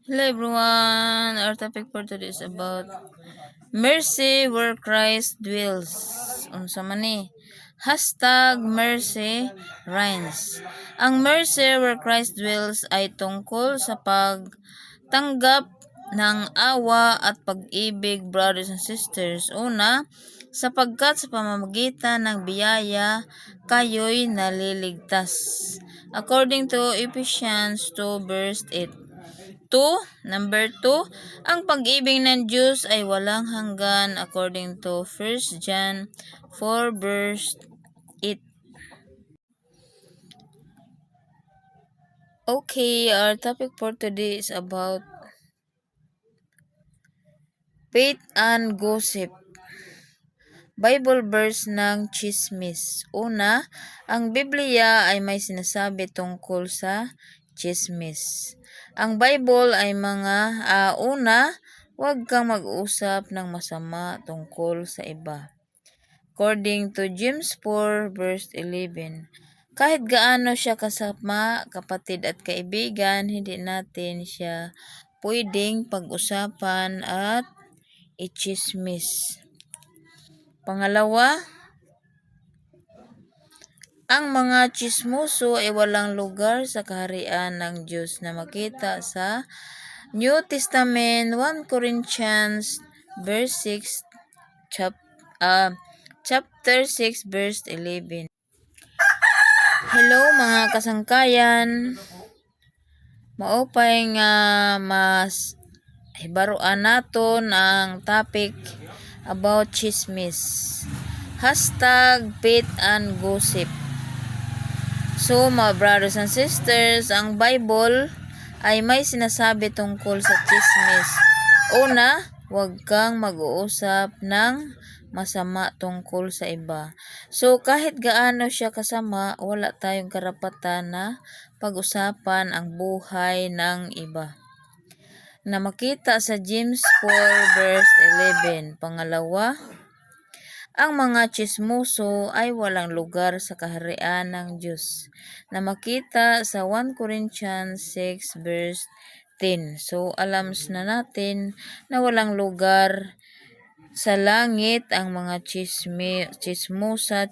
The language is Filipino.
Hello everyone, our topic for today is about mercy where Christ dwells. Unsa man ni? #mercy reigns. Ang mercy where Christ dwells ay tungkol sa pagtanggap ng awa at pag-ibig, brothers and sisters. Una, sapagkat sa pamamagitan ng biyaya, kayo'y naliligtas. According to Ephesians 2 verse 8. Number 2, ang pag-ibig ng Diyos ay walang hanggan according to 1 John 4 verse 8. Okay, our topic for today is about faith and gossip. Bible verse ng chismis. Una, ang Biblia ay may sinasabi tungkol sa chismis. Ang Bible ay una, huwag kang mag-usap ng masama tungkol sa iba. According to James 4 verse 11, kahit gaano siya kasama, kapatid at kaibigan, hindi natin siya pwedeng pag-usapan at i-chismis. Pangalawa, ang mga chismoso ay walang lugar sa kaharian ng Diyos na makita sa New Testament 1 Corinthians verse 6 chapter 6 verse 11. Hello mga kasangkayan. Maupay nga mas hibaruan naton ang topic about chismis. #faith and gossip. So, mga brothers and sisters, ang Bible ay may sinasabi tungkol sa chismis. Una, huwag kang mag-uusap ng masama tungkol sa iba. So, kahit gaano siya kasama, wala tayong karapatan na pag-usapan ang buhay ng iba. Na makita sa James 4 verse 11. Pangalawa, ang mga chismoso ay walang lugar sa kaharian ng Diyos. Na makita sa 1 Corinthians 6 verse 10. So, alam na natin na walang lugar sa langit ang mga chismosa,